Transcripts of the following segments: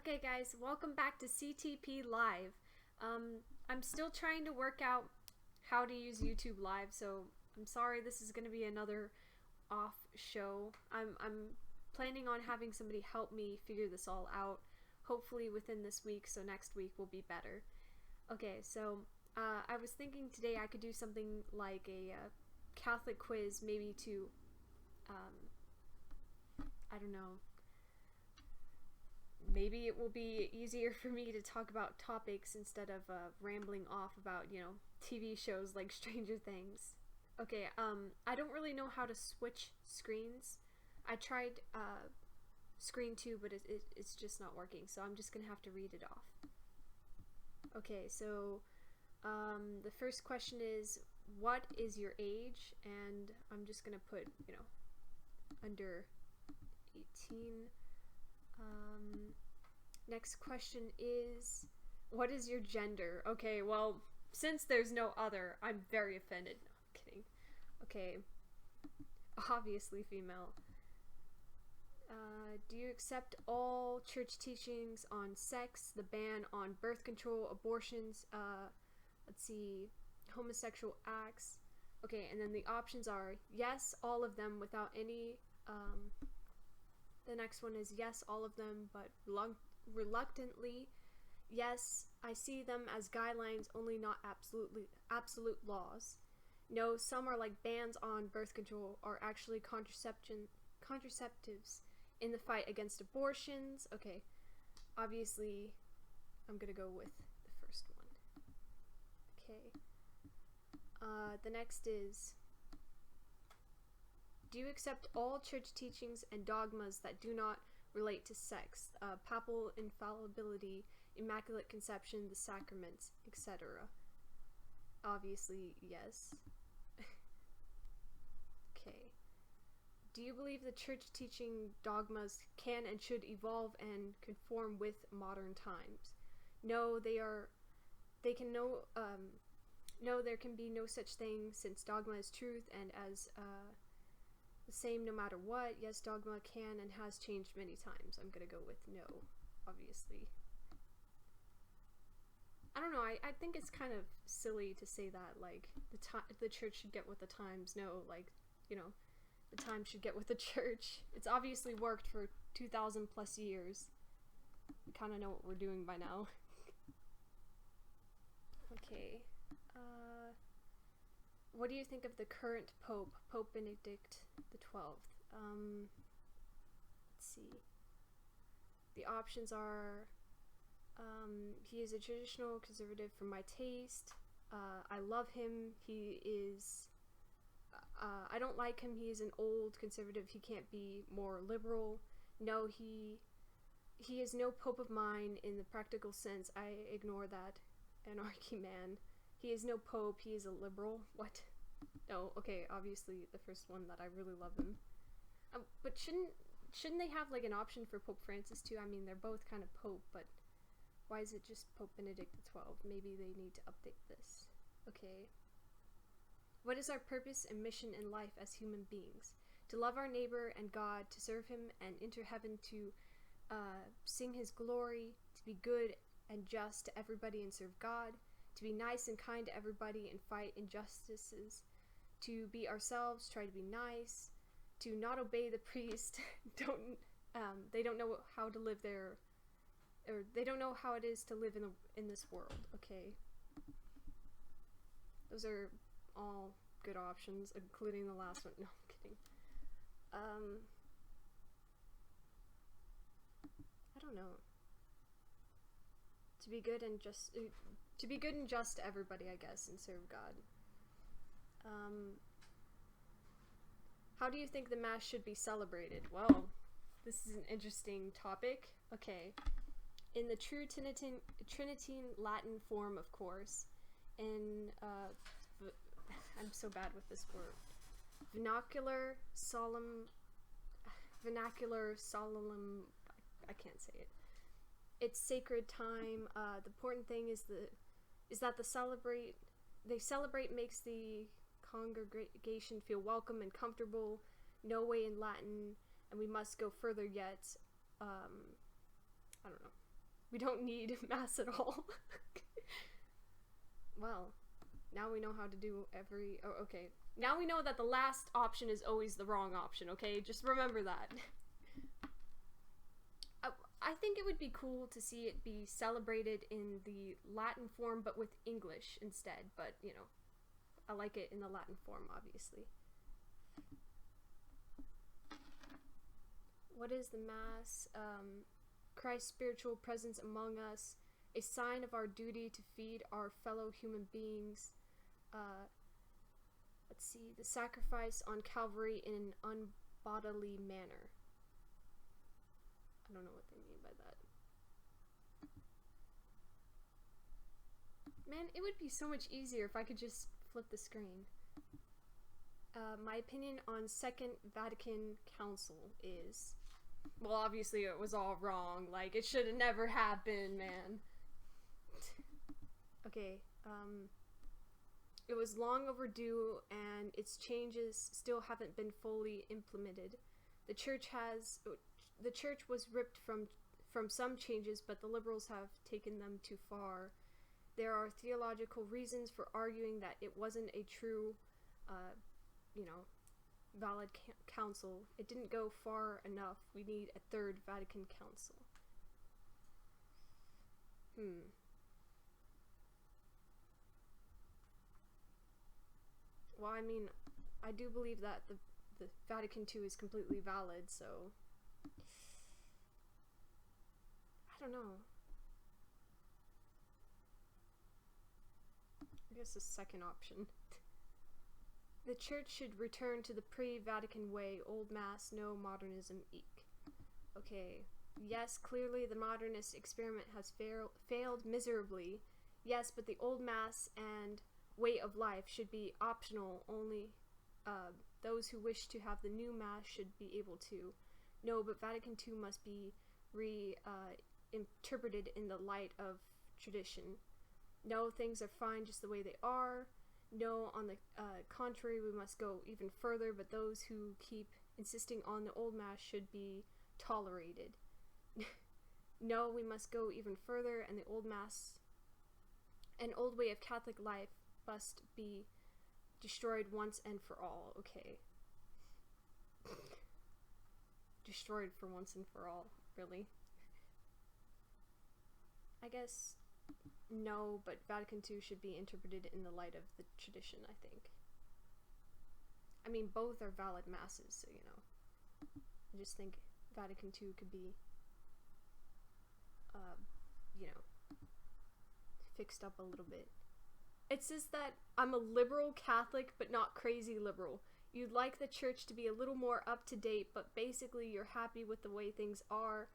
Okay guys, welcome back to CTP Live. I'm still trying to work out how to use YouTube Live, so I'm sorry this is going to be another off show. I'm planning on having somebody help me figure this all out, hopefully within this week, so next week will be better. Okay, so I was thinking today I could do something like a Catholic quiz, maybe to, I don't know, maybe it will be easier for me to talk about topics instead of rambling off about, TV shows like Stranger Things. Okay, I don't really know how to switch screens. I tried screen 2, but it's just not working, so I'm just gonna have to read it off. Okay, so the first question is, what is your age? And I'm just gonna put, under 18. Next question is, what is your gender? Okay, well, since there's no other, I'm very offended. No, I'm kidding. Okay, obviously female. Do you accept all church teachings on sex, the ban on birth control, abortions, let's see, homosexual acts? Okay, and then the options are yes, all of them without any, the next one is yes, all of them, but reluctantly. Yes, I see them as guidelines, only not absolute laws. No, some are like bans on birth control are actually contraceptives in the fight against abortions. Okay, obviously I'm gonna go with the first one. Okay. The next is, do you accept all church teachings and dogmas that do not relate to sex, papal infallibility, immaculate conception, the sacraments, etc.? Obviously, yes. Okay. Do you believe the church teaching dogmas can and should evolve and conform with modern times? No, they can no, there can be no such thing, since dogma is truth and as the same no matter what. Yes, dogma can and has changed many times. I'm gonna go with no, obviously. I don't know, I think it's kind of silly to say that, like, the church should get with the times. No, like, the times should get with the church. It's obviously worked for 2,000 plus years. We kind of know what we're doing by now. Okay. What do you think of the current Pope, Pope Benedict the 12th? Let's see. The options are, he is a traditional conservative for my taste. I love him. He is, I don't like him. He is an old conservative. He can't be more liberal. No, he is no pope of mine in the practical sense. I ignore that anarchy man. He is no pope. He is a liberal. What? No, okay, obviously the first one, that I really love him. But shouldn't they have like an option for Pope Francis too? I mean, they're both kind of pope, but why is it just Pope Benedict the 12th? Maybe they need to update this. Okay. What is our purpose and mission in life as human beings? To love our neighbor and God, to serve him and enter heaven, to sing his glory, to be good and just to everybody and serve God, to be nice and kind to everybody and fight injustices, to be ourselves, try to be nice, to not obey the priest, they don't know how to live there, or they don't know how it is to live in this world. Okay. Those are all good options, including the last one. No, I'm kidding. I don't know. To be good and just to everybody, I guess, and serve God. How do you think the Mass should be celebrated? Well, this is an interesting topic. Okay. In the true Trinitine Latin form, of course. In, I'm so bad with this word. Vernacular solemn, I can't say it. It's sacred time. The important thing is that they celebrate makes the congregation feel welcome and comfortable. No way in Latin, and we must go further yet. I don't know. We don't need mass at all. Well, now we know how to do every... Oh, okay. Now we know that the last option is always the wrong option, okay? Just remember that. I think it would be cool to see it be celebrated in the Latin form, but with English instead. But, you know, I like it in the Latin form, obviously. What is the Mass? Christ's spiritual presence among us, a sign of our duty to feed our fellow human beings. Let's see, the sacrifice on Calvary in an unbodily manner. I don't know what they mean by that. Man, it would be so much easier if I could just flip the screen. My opinion on Second Vatican Council is... Well, obviously it was all wrong. Like, it should have never happened, man. Okay, it was long overdue, and its changes still haven't been fully implemented. The church was ripped from some changes, but the liberals have taken them too far. There are theological reasons for arguing that it wasn't a true, valid council. It didn't go far enough. We need a third Vatican Council. Well, I mean, I do believe that the Vatican II is completely valid, so... I don't know. I guess the second option. The church should return to the pre-Vatican way, old mass, no modernism, eek. Okay. Yes, clearly the modernist experiment has failed miserably. Yes, but the old mass and way of life should be optional. Only those who wish to have the new mass should be able to. No, but Vatican II must be interpreted in the light of tradition. No, things are fine just the way they are. No, on the contrary, we must go even further, but those who keep insisting on the old mass should be tolerated. No, we must go even further, and the old mass, an old way of Catholic life, must be destroyed once and for all. Okay. Destroyed for once and for all, really? I guess no, but Vatican II should be interpreted in the light of the tradition, I think. I mean, both are valid masses, so, you know. I just think Vatican II could be, fixed up a little bit. It says that I'm a liberal Catholic, but not crazy liberal. You'd like the church to be a little more up to date, but basically you're happy with the way things are.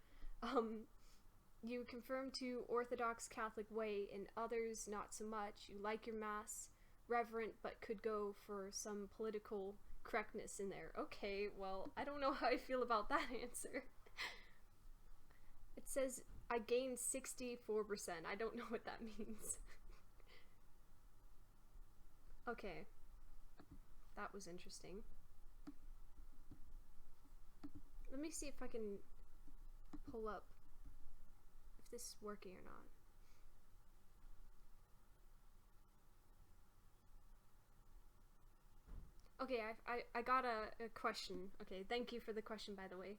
You conform to Orthodox Catholic way, and others not so much. You like your mass reverent, but could go for some political correctness in there. Okay, well, I don't know how I feel about that answer. It says I gained 64%. I don't know what that means. Okay. That was interesting. Let me see if I can pull up if this is working or not. Okay, I got a question. Okay, thank you for the question, by the way.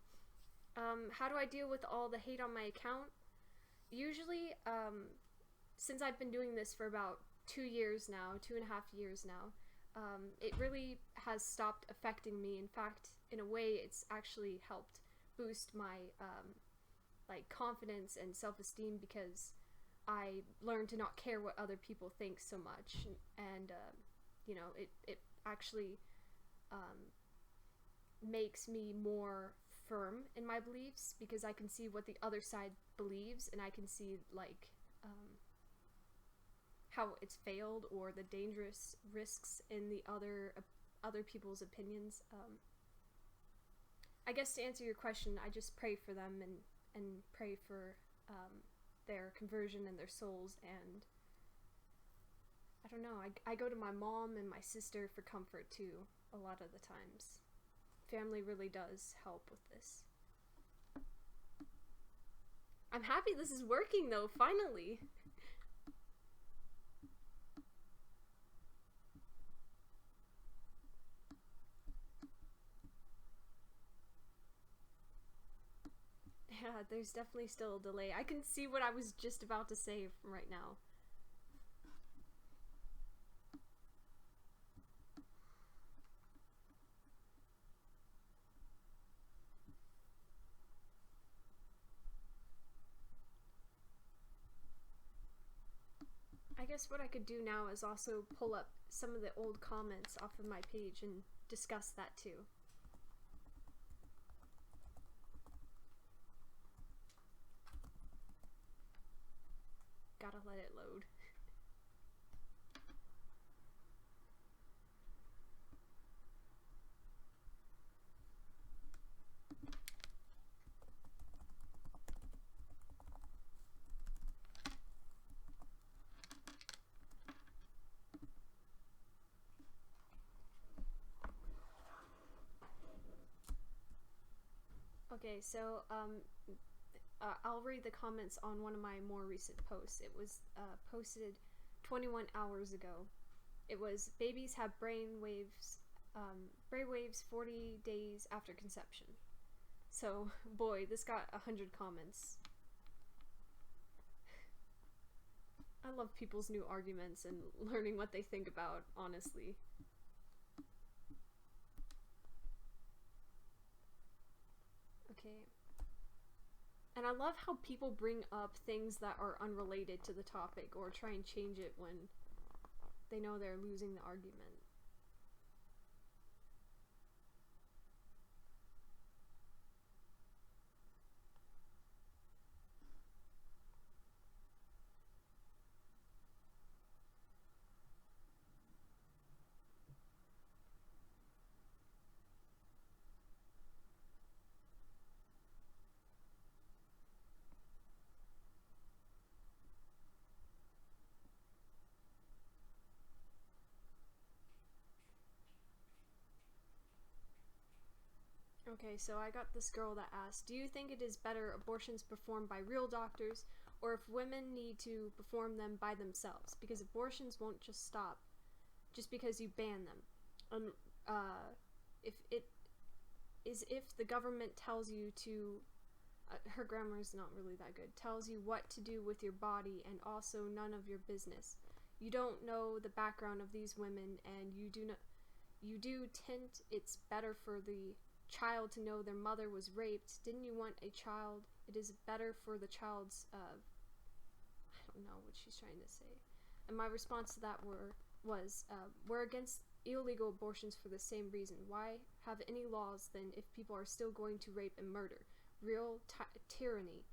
How do I deal with all the hate on my account? Usually, since I've been doing this for about 2 years now, 2.5 years now, it really has stopped affecting me. In fact, in a way, it's actually helped boost my confidence and self-esteem, because I learned to not care what other people think so much, and it actually makes me more firm in my beliefs, because I can see what the other side believes, and I can see how it's failed, or the dangerous risks in the other people's opinions. I guess to answer your question, I just pray for them and pray for their conversion and their souls, and I don't know, I go to my mom and my sister for comfort too, a lot of the times. Family really does help with this. I'm happy this is working though, finally. Yeah, there's definitely still a delay. I can see what I was just about to say right now. I guess what I could do now is also pull up some of the old comments off of my page and discuss that too. Gotta let it load. Okay, so I'll read the comments on one of my more recent posts. It was posted 21 hours ago. It was babies have brainwaves 40 days after conception. So boy, this got 100 comments. I love people's new arguments and learning what they think about, honestly. Okay. And I love how people bring up things that are unrelated to the topic or try and change it when they know they're losing the argument. Okay, so I got this girl that asked, do you think it is better abortions performed by real doctors or if women need to perform them by themselves? Because abortions won't just stop just because you ban them. If the government tells you to, her grammar is not really that good, tells you what to do with your body and also none of your business. You don't know the background of these women and you do tint it's better for the child to know their mother was raped. Didn't you want a child? It is better for the child's I don't know what she's trying to say. And my response to that was we're against illegal abortions for the same reason. Why have any laws then if people are still going to rape and murder? Real tyranny.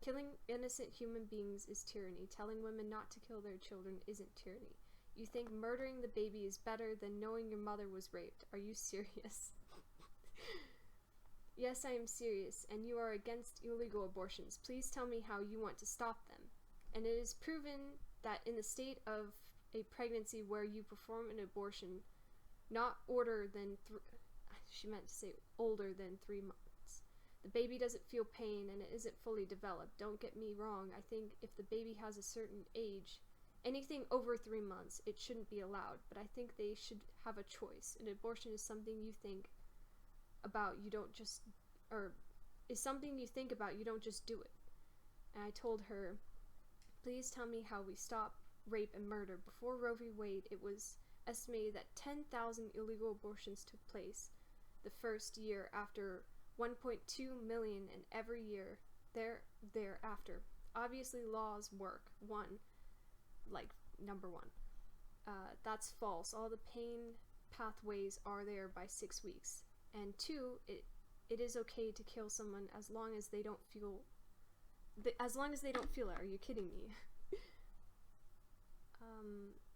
Killing innocent human beings is tyranny. Telling women not to kill their children isn't tyranny. You think murdering the baby is better than knowing your mother was raped? Are you serious? Yes, I am serious, and you are against illegal abortions. Please tell me how you want to stop them. And it is proven that in the state of a pregnancy where you perform an abortion not older than she meant to say older than 3 months, the baby doesn't feel pain and it isn't fully developed. Don't get me wrong, I think if the baby has a certain age, anything over 3 months, it shouldn't be allowed, but I think they should have a choice. An abortion is something you think about, you don't just, or is something you think about, you don't just do it. And I told her, please tell me how we stop rape and murder. Before Roe v. Wade, it was estimated that 10,000 illegal abortions took place the first year after 1.2 million and every year thereafter. Obviously laws work. Number one. That's false. All the pain pathways are there by 6 weeks. And 2, it is okay to kill someone as long as they don't feel it. Are you kidding me?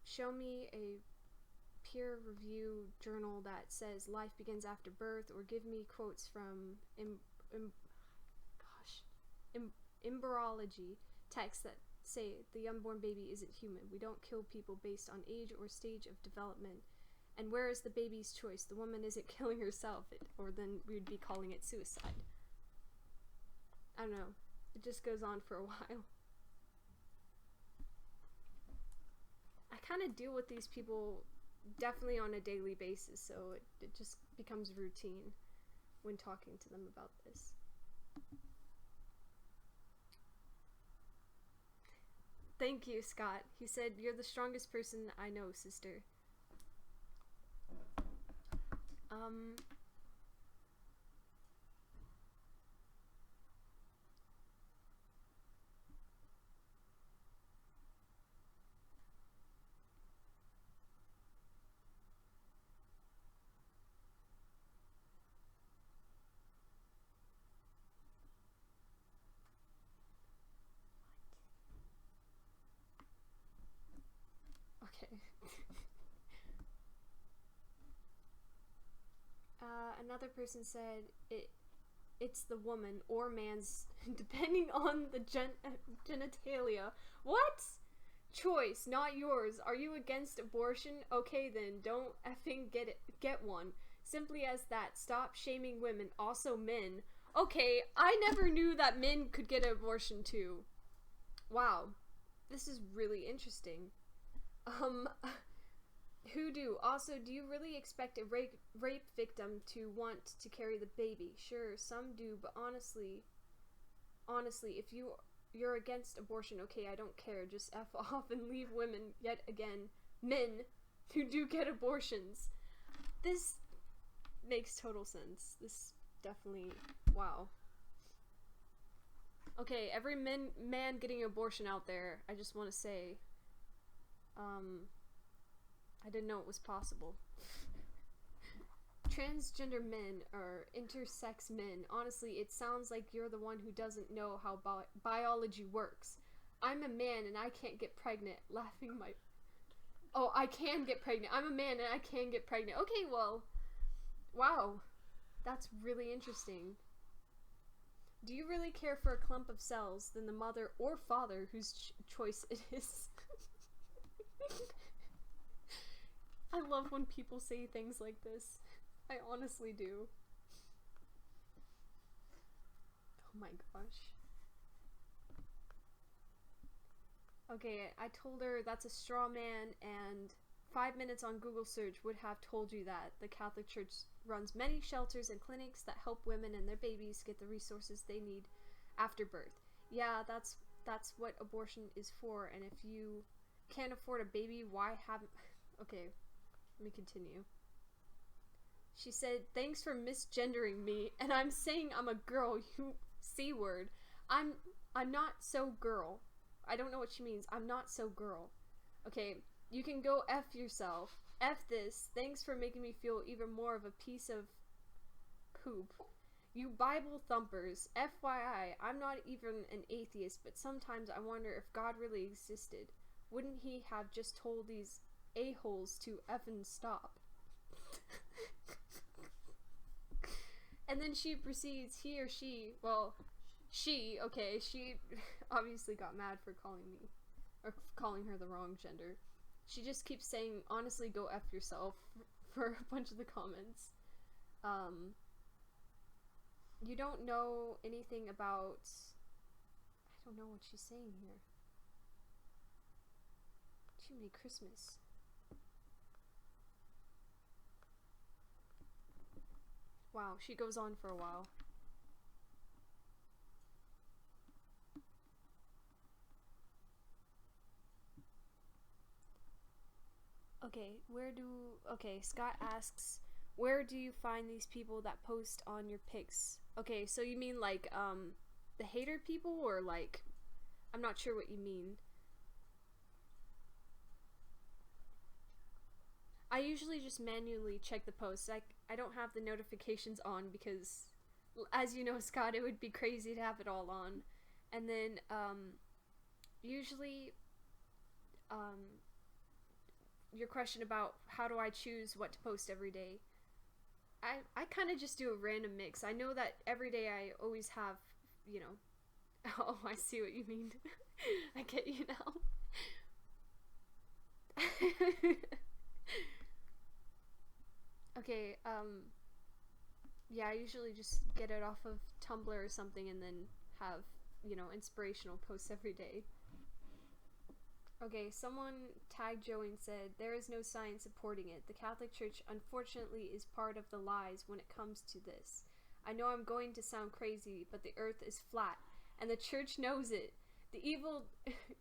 Show me a peer-reviewed journal that says life begins after birth, or give me quotes from embryology texts that say the unborn baby isn't human. We don't kill people based on age or stage of development. And where is the baby's choice? The woman isn't killing herself, or then we'd be calling it suicide. I don't know. It just goes on for a while. I kind of deal with these people definitely on a daily basis, so it just becomes routine when talking to them about this. Thank you, Scott. He said, "You're the strongest person I know, sister." Okay. Another person said it's the woman or man's depending on the genitalia. What? Choice, not yours. Are you against abortion? Okay then, don't effing get one. Simply as that. Stop shaming women, also men. Okay, I never knew that men could get an abortion too. Wow. This is really interesting. Hoodoo. Also, do you really expect a rape victim to want to carry the baby? Sure, some do, but honestly, if you're against abortion, okay, I don't care. Just F off and leave women, yet again, men, who do get abortions. This makes total sense. This definitely, wow. Okay, every man getting an abortion out there, I just want to say, I didn't know it was possible. Transgender men or intersex men, honestly, it sounds like you're the one who doesn't know how biology works. I'm a man and I can't get pregnant. Laughing my... Oh, I can get pregnant. I'm a man and I can get pregnant. Okay, well, wow. That's really interesting. Do you really care for a clump of cells than the mother or father whose choice it is? I love when people say things like this. I honestly do. Oh my gosh. Okay, I told her that's a straw man, and 5 minutes on Google search would have told you that. The Catholic Church runs many shelters and clinics that help women and their babies get the resources they need after birth. Yeah, that's what abortion is for, and if you can't afford a baby, why haven't... Okay, let me continue. She said, thanks for misgendering me, and I'm saying I'm a girl, you C-word. I'm not so girl. I don't know what she means. I'm not so girl. Okay, you can go F yourself. F this. Thanks for making me feel even more of a piece of poop. You Bible thumpers. FYI, I'm not even an atheist, but sometimes I wonder if God really existed. Wouldn't he have just told these a-holes to effing stop? And then she proceeds, he or she, well, she, okay, she obviously got mad for calling me, or calling her the wrong gender. She just keeps saying, honestly, go F yourself, for a bunch of the comments. You don't know anything about, I don't know what she's saying here. Jiminy Christmas. Wow, she goes on for a while. Okay, Scott asks, where do you find these people that post on your pics? Okay, so you mean like, the hater people, or like, I'm not sure what you mean. I usually just manually check the posts. I don't have the notifications on because, as you know, Scott, it would be crazy to have it all on. And then, usually, your question about how do I choose what to post every day. I kind of just do a random mix. I know that every day I always have, you know, oh, I see what you mean. I get you now. Okay, yeah, I usually just get it off of Tumblr or something and then have inspirational posts every day. Okay, someone tagged Joey and said, there is no science supporting it. The Catholic Church, unfortunately, is part of the lies when it comes to this. I know I'm going to sound crazy, but the earth is flat, and the Church knows it. The evil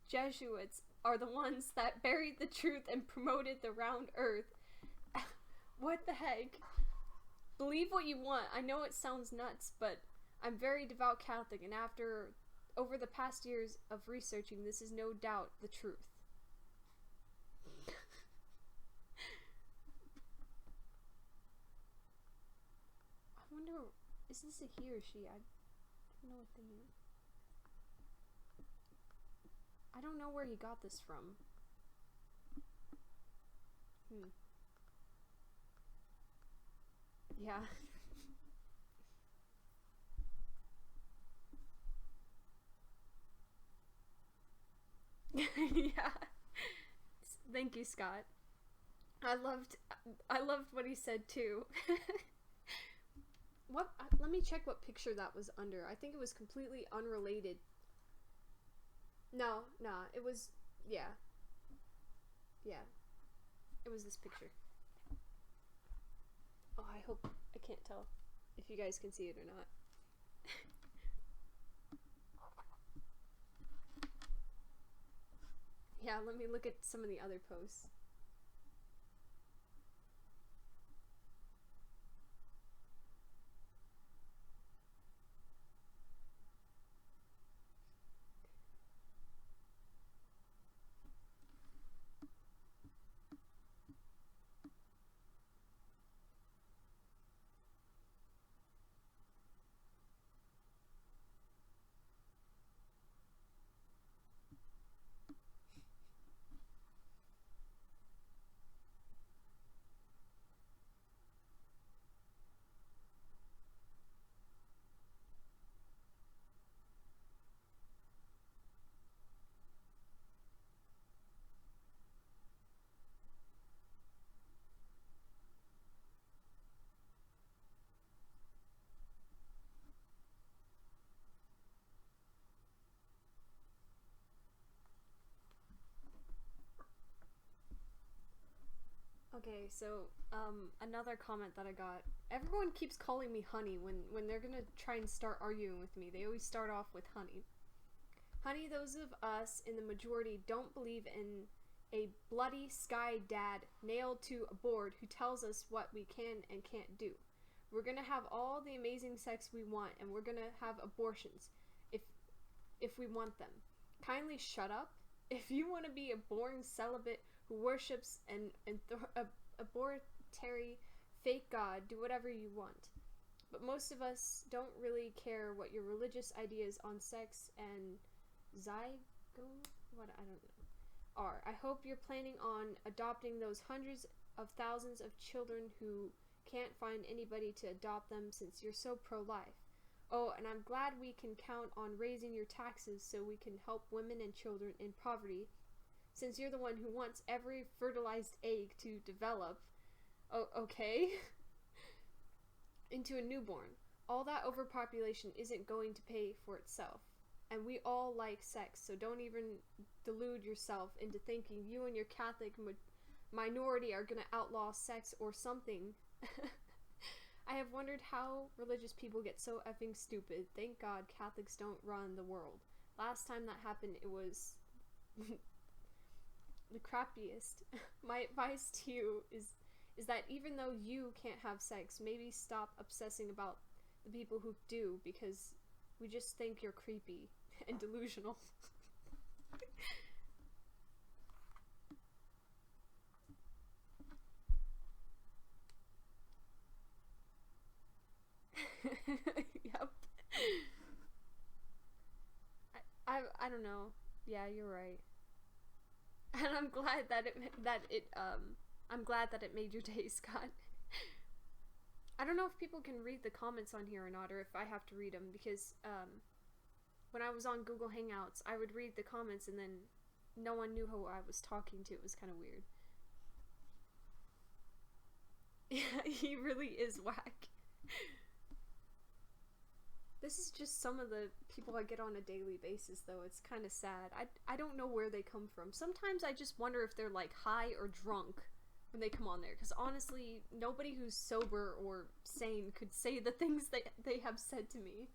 Jesuits are the ones that buried the truth and promoted the round earth. What the heck? Believe what you want. I know it sounds nuts, but I'm very devout Catholic, and over the past years of researching, this is no doubt the truth. I wonder, is this a he or she? I don't know what they mean. I don't know where he got this from. Yeah. Yeah. Thank you, Scott. I loved what he said too. Let me check what picture that was under. I think it was completely unrelated. No, it was, yeah. Yeah. It was this picture. Oh, I hope, I can't tell if you guys can see it or not. Yeah, let me look at some of the other posts. Okay, so another comment that I got. Everyone keeps calling me honey when they're gonna try and start arguing with me. They always start off with honey. Honey, those of us in the majority don't believe in a bloody sky dad nailed to a board who tells us what we can and can't do. We're gonna have all the amazing sex we want, and we're gonna have abortions if we want them. Kindly shut up. If you want to be a boring celibate who worships an abortory fake god, do whatever you want. But most of us don't really care what your religious ideas on sex and I don't know, are. I hope you're planning on adopting those hundreds of thousands of children who can't find anybody to adopt them since you're so pro-life. Oh, and I'm glad we can count on raising your taxes so we can help women and children in poverty, since you're the one who wants every fertilized egg to develop, okay, into a newborn. All that overpopulation isn't going to pay for itself. And we all like sex, so don't even delude yourself into thinking you and your Catholic minority are gonna outlaw sex or something. I have wondered how religious people get so effing stupid. Thank God Catholics don't run the world. Last time that happened, it was the crappiest. My advice to you is that even though you can't have sex, maybe stop obsessing about the people who do, because we just think you're creepy and delusional. Yep. I don't know. Yeah, you're right. And I'm glad that it made your day, Scott. I don't know if people can read the comments on here or not, or if I have to read them, because when I was on Google Hangouts, I would read the comments and then no one knew who I was talking to. It was kind of weird. Yeah, he really is whack. This is just some of the people I get on a daily basis, though. It's kind of sad. I don't know where they come from. Sometimes I just wonder if they're, like, high or drunk when they come on there. Because honestly, nobody who's sober or sane could say the things they have said to me.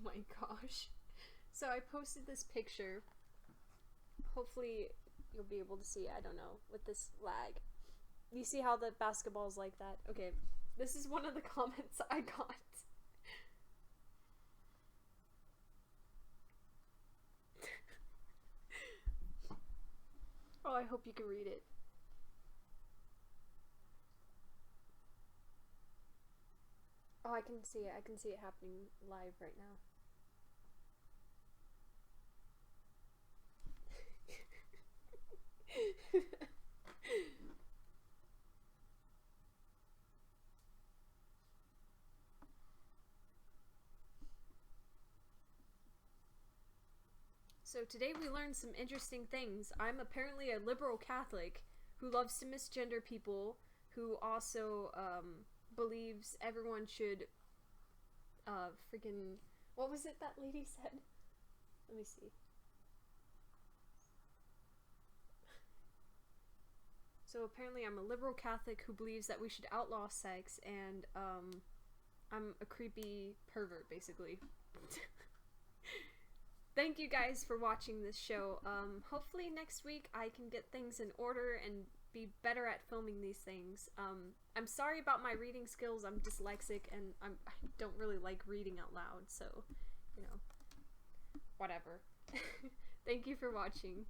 Oh my gosh. So I posted this picture. Hopefully you'll be able to see it. I don't know, with this lag. You see how the basketball's like that? Okay, this is one of the comments I got. Oh, I hope you can read it. Oh, I can see it. I can see it happening live right now. So today we learned some interesting things. I'm apparently a liberal Catholic who loves to misgender people, who also believes everyone should freaking, what was it that lady said? Let me see. So apparently I'm a liberal Catholic who believes that we should outlaw sex, and I'm a creepy pervert, basically. Thank you guys for watching this show. Hopefully next week I can get things in order and be better at filming these things. I'm sorry about my reading skills. I'm dyslexic and I don't really like reading out loud, so, you know, whatever. Thank you for watching.